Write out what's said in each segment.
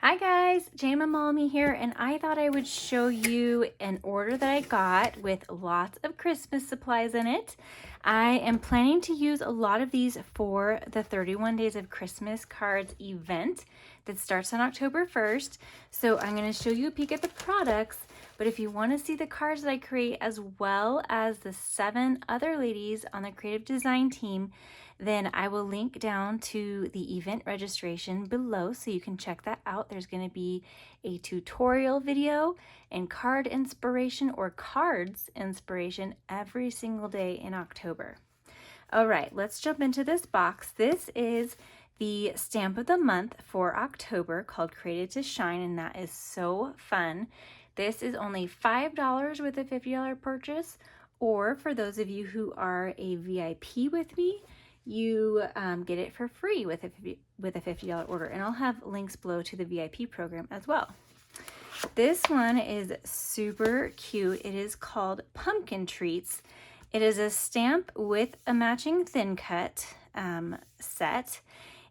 Hi guys, Jane Malmy here, and I thought I would show you an order that I got with lots of Christmas supplies in it. I am planning to use a lot of these for the 31 Days of Christmas cards event that starts on October 1st. So I'm going to show you a peek at the products, but if you want to see the cards that I create as well as the 7 other ladies on the creative design team, then I will link down to the event registration below so you can check that out. There's going to be a tutorial video and card inspiration or cards inspiration every single day in October. All right, let's jump into this box. This is the stamp of the month for October called Created to Shine, and that is so fun. This is only $5 with a $50 purchase, or for those of you who are a VIP with me, you get it for free with a $50 order, and I'll have links below to the VIP program as well. This one is super cute. It is called Pumpkin Treats. It is a stamp with a matching thin cut set,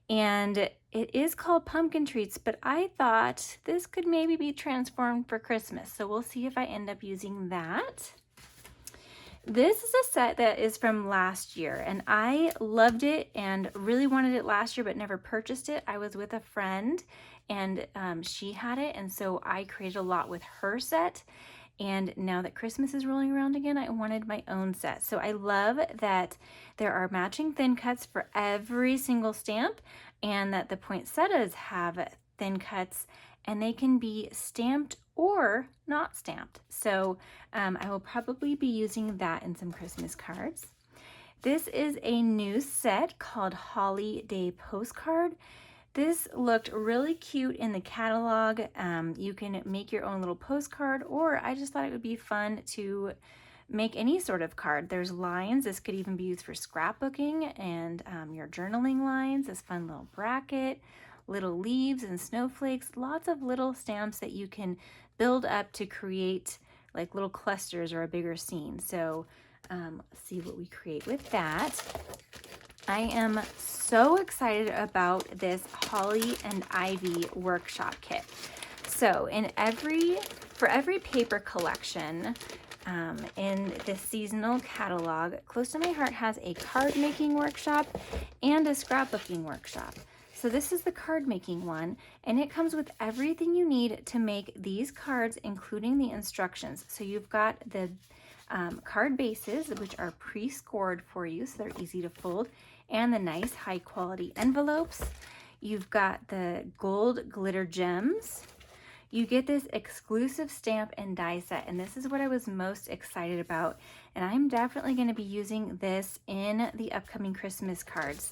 and it is called Pumpkin Treats, but I thought this could maybe be transformed for Christmas, so we'll see if I end up using that. This is a set that is from last year, and I loved it and really wanted it last year but never purchased it. I was with a friend and she had it, and so I created a lot with her set. And now that Christmas is rolling around again, I wanted my own set. So I love that there are matching thin cuts for every single stamp, and that the poinsettias have thin cuts, and they can be stamped or not stamped. So I will probably be using that in some Christmas cards. This is a new set called Holiday Postcard. This looked really cute in the catalog. You can make your own little postcard, or I just thought it would be fun to make any sort of card. There's lines. This could even be used for scrapbooking and your journaling lines. This fun little bracket, little leaves and snowflakes, lots of little stamps that you can build up to create like little clusters or a bigger scene. So let's see what we create with that. I am so excited about this Holly and Ivy workshop kit. So for every paper collection in the seasonal catalog, Close to My Heart has a card making workshop and a scrapbooking workshop. So this is the card making one, and it comes with everything you need to make these cards, including the instructions. So you've got the card bases, which are pre-scored for you, so they're easy to fold, and the nice high quality envelopes. You've got the gold glitter gems. You get this exclusive stamp and die set, and this is what I was most excited about, and I'm definitely going to be using this in the upcoming Christmas cards.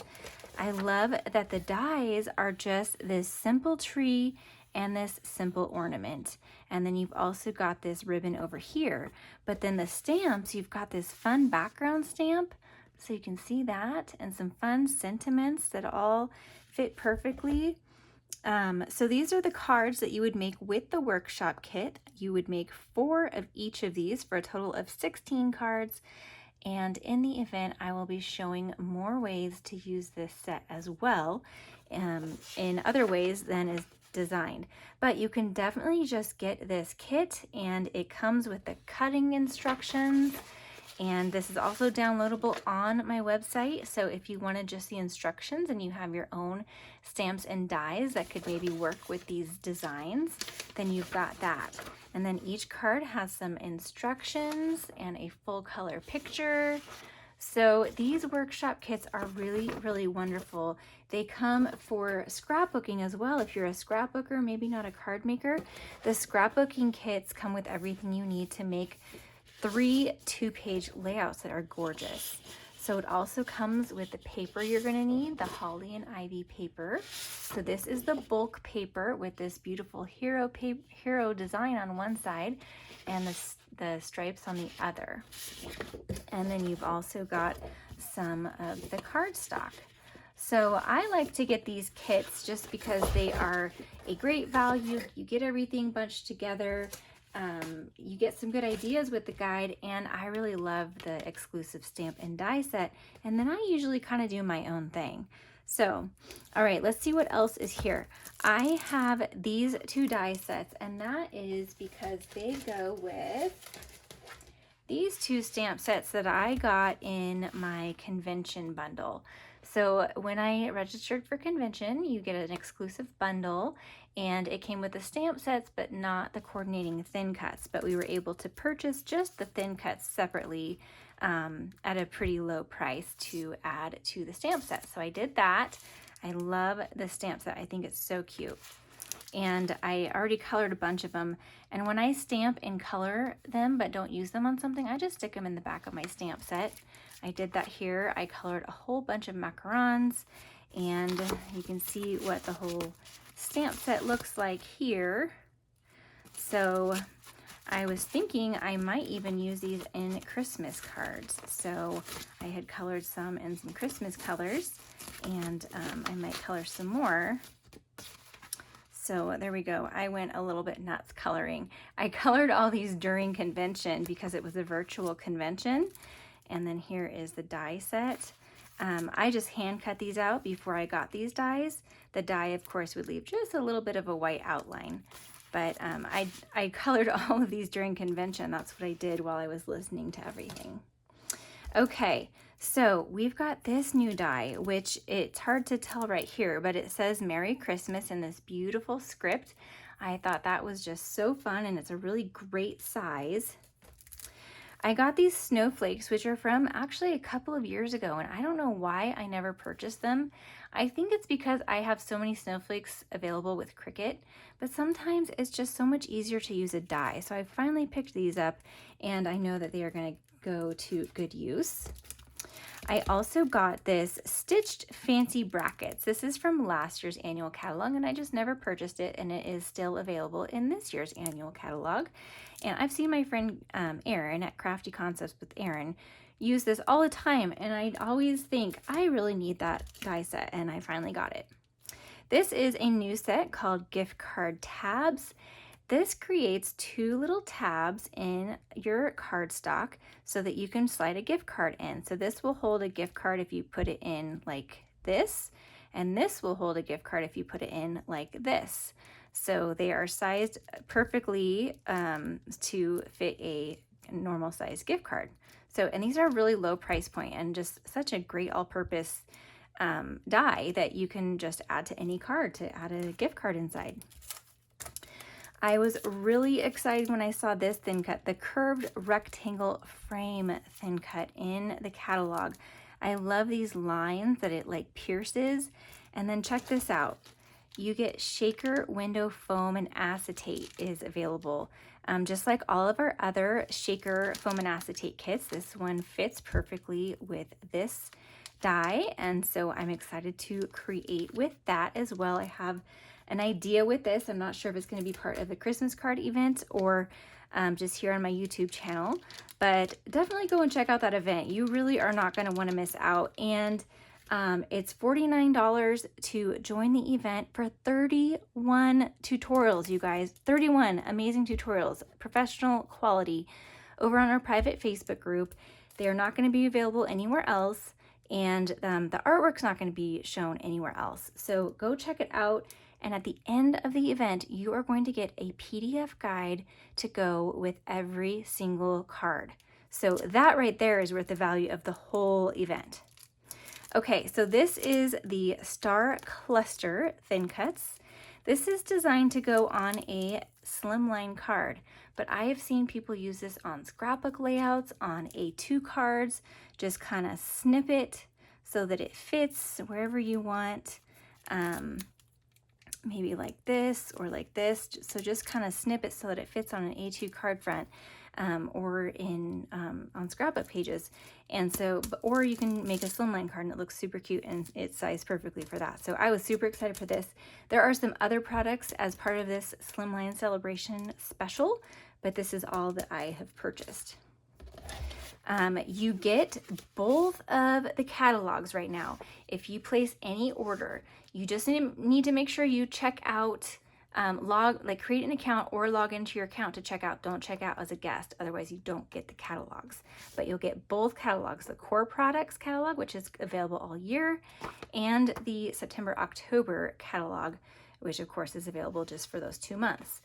I love that the dies are just this simple tree and this simple ornament, and then you've also got this ribbon over here, but then the stamps, you've got this fun background stamp, so you can see that, and some fun sentiments that all fit perfectly. So these are the cards that you would make with the workshop kit. You would make 4 of each of these for a total of 16 cards. And in the event, I will be showing more ways to use this set as well, in other ways than is designed. But you can definitely just get this kit, and it comes with the cutting instructions. And this is also downloadable on my website. So if you wanted just the instructions and you have your own stamps and dies that could maybe work with these designs, then you've got that. And then each card has some instructions and a full color picture. So these workshop kits are really, really wonderful. They come for scrapbooking as well. If you're a scrapbooker, maybe not a card maker, the scrapbooking kits come with everything you need to make 3 2-page layouts that are gorgeous. So it also comes with the paper you're going to need, the Holly and Ivy paper. So this is the bulk paper with this beautiful hero design on one side and the stripes on the other. And then you've also got some of the cardstock. So I like to get these kits just because they are a great value. You get everything bunched together. You get some good ideas with the guide, and I really love the exclusive stamp and die set, and then I usually kind of do my own thing. So, all right, let's see what else is here. I have these 2 die sets, and that is because they go with these 2 stamp sets that I got in my convention bundle. So when I registered for convention, you get an exclusive bundle, and it came with the stamp sets, but not the coordinating thin cuts. But we were able to purchase just the thin cuts separately at a pretty low price to add to the stamp set. So I did that. I love the stamp set. I think it's so cute. And I already colored a bunch of them. And when I stamp and color them but don't use them on something, I just stick them in the back of my stamp set. I did that here. I colored a whole bunch of macarons, and you can see what the whole stamp set looks like here. So I was thinking I might even use these in Christmas cards. So I had colored some in some Christmas colors, and I might color some more. So there we go. I went a little bit nuts coloring. I colored all these during convention because it was a virtual convention. And then here is the die set. I just hand cut these out before I got these dies. The die, of course, would leave just a little bit of a white outline. But I colored all of these during convention. That's what I did while I was listening to everything. Okay, so we've got this new die, which it's hard to tell right here, but it says Merry Christmas in this beautiful script. I thought that was just so fun, and it's a really great size. I got these snowflakes, which are from actually a couple of years ago, and I don't know why I never purchased them. I think it's because I have so many snowflakes available with Cricut, but sometimes it's just so much easier to use a die. So I finally picked these up, and I know that they are going to go to good use. I also got this stitched fancy brackets. This is from last year's annual catalog, and I just never purchased it, and it is still available in this year's annual catalog. And I've seen my friend Erin at Crafty Concepts with Erin use this all the time, and I always think I really need that die set, and I finally got it. This is a new set called Gift Card Tabs. This creates 2 little tabs in your cardstock so that you can slide a gift card in. So this will hold a gift card if you put it in like this, and this will hold a gift card if you put it in like this. So they are sized perfectly to fit a normal size gift card. So, and these are really low price point and just such a great all-purpose die that you can just add to any card to add a gift card inside. I was really excited when I saw this thin cut, the curved rectangle frame thin cut in the catalog. I love these lines that it like pierces. And then check this out. You get shaker window foam and acetate is available. Just like all of our other shaker foam and acetate kits, this one fits perfectly with this die. And so I'm excited to create with that as well. I have an idea with this. I'm not sure if it's going to be part of the Christmas card event or just here on my YouTube channel, but definitely go and check out that event. You really are not going to want to miss out. And it's $49 to join the event for 31 tutorials, you guys. 31 amazing tutorials, professional quality, over on our private Facebook group. They are not going to be available anywhere else, and the artwork's not going to be shown anywhere else. So go check it out. And at the end of the event, you are going to get a PDF guide to go with every single card. So that right there is worth the value of the whole event. Okay, so this is the Star Cluster Thin Cuts. This is designed to go on a Slimline card, but I have seen people use this on scrapbook layouts, on A2 cards, just kind of snip it so that it fits wherever you want. Maybe like this or like this. So just kind of snip it so that it fits on an A2 card front or in on scrapbook pages. And so, or you can make a slimline card and it looks super cute and it's sized perfectly for that. So I was super excited for this. There are some other products as part of this Slimline Celebration special, but this is all that I have purchased. You get both of the catalogs right now. If you place any order, you just need to make sure you check out create an account or log into your account to check out. Don't check out as a guest, otherwise you don't get the catalogs. But you'll get both catalogs, the core products catalog, which is available all year, and the September-October catalog, which of course is available just for those 2 months.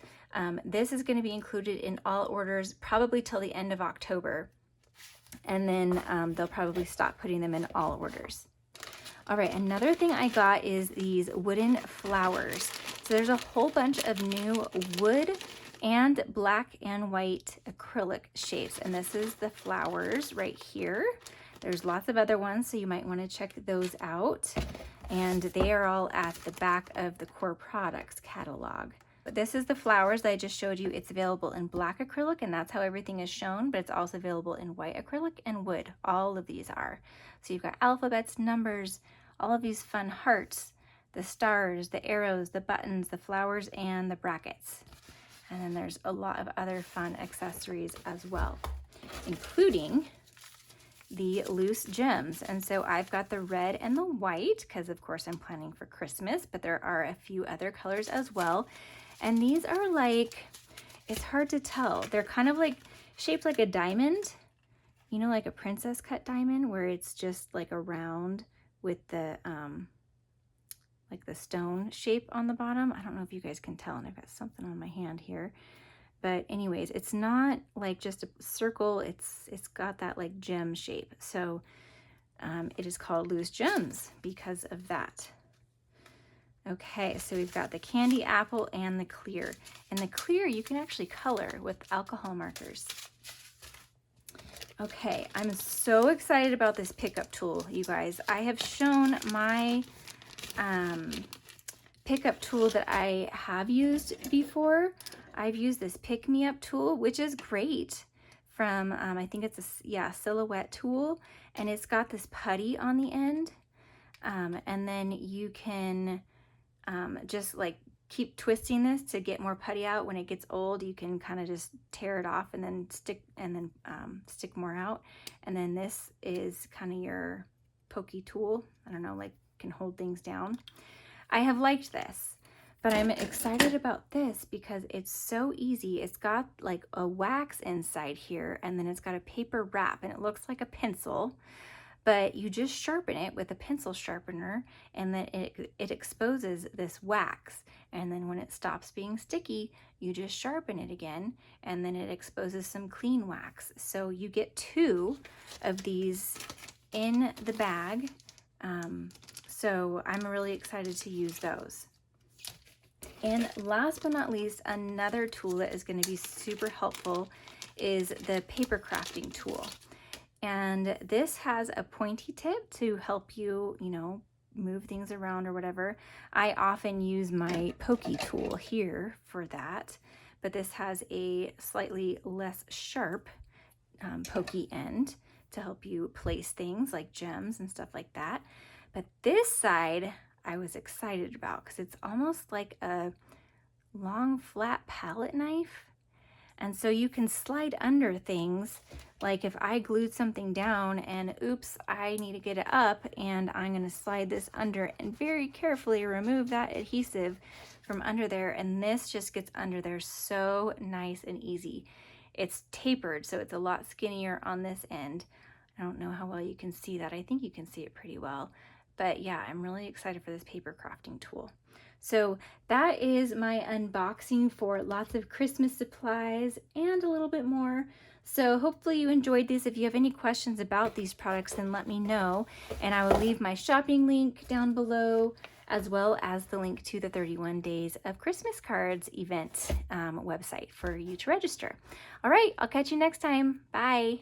This is going to be included in all orders probably till the end of October, and then they'll probably stop putting them in all orders. All right, another thing I got is these wooden flowers. So there's a whole bunch of new wood and black and white acrylic shapes, and this is the flowers right here. There's lots of other ones, so you might want to check those out. And they are all at the back of the core products catalog. But this is the flowers that I just showed you. It's available in black acrylic, and that's how everything is shown, but it's also available in white acrylic and wood. All of these are. So you've got alphabets, numbers, all of these fun hearts, the stars, the arrows, the buttons, the flowers, and the brackets. And then there's a lot of other fun accessories as well, including the loose gems. And so I've got the red and the white because of course I'm planning for Christmas, but there are a few other colors as well. And these are like, it's hard to tell. They're kind of like shaped like a diamond, you know, like a princess cut diamond where it's just like a round with the like the stone shape on the bottom. I don't know if you guys can tell, and I've got something on my hand here. But anyways, it's not like just a circle, it's got that like gem shape. So it is called loose gems because of that. Okay, so we've got the candy apple and the clear. And the clear you can actually color with alcohol markers. Okay, I'm so excited about this pickup tool, you guys. I have shown my pickup tool that I have used before. I've used this Pick Me Up tool, which is great from, I think it's a Silhouette tool, and it's got this putty on the end. And then you can just like keep twisting this to get more putty out. When it gets old, you can kind of just tear it off and then stick more out. And then this is kind of your pokey tool. I don't know, like can hold things down. I have liked this, but I'm excited about this because it's so easy. It's got like a wax inside here, and then it's got a paper wrap, and it looks like a pencil, but you just sharpen it with a pencil sharpener, and then it exposes this wax. And then when it stops being sticky, you just sharpen it again, and then it exposes some clean wax. So you get 2 of these in the bag. So I'm really excited to use those. And last but not least, another tool that is going to be super helpful is the paper crafting tool. And this has a pointy tip to help you, you know, move things around or whatever. I often use my pokey tool here for that, but this has a slightly less sharp pokey end to help you place things like gems and stuff like that. But this side I was excited about because it's almost like a long flat palette knife. And so you can slide under things, like if I glued something down and oops, I need to get it up, and I'm going to slide this under and very carefully remove that adhesive from under there, and this just gets under there so nice and easy. It's tapered, so it's a lot skinnier on this end. I don't know how well you can see that. I think you can see it pretty well. But yeah, I'm really excited for this paper crafting tool. So that is my unboxing for lots of Christmas supplies and a little bit more. So hopefully you enjoyed these. If you have any questions about these products, then let me know. And I will leave my shopping link down below, as well as the link to the 31 Days of Christmas Cards event website for you to register. All right, I'll catch you next time. Bye.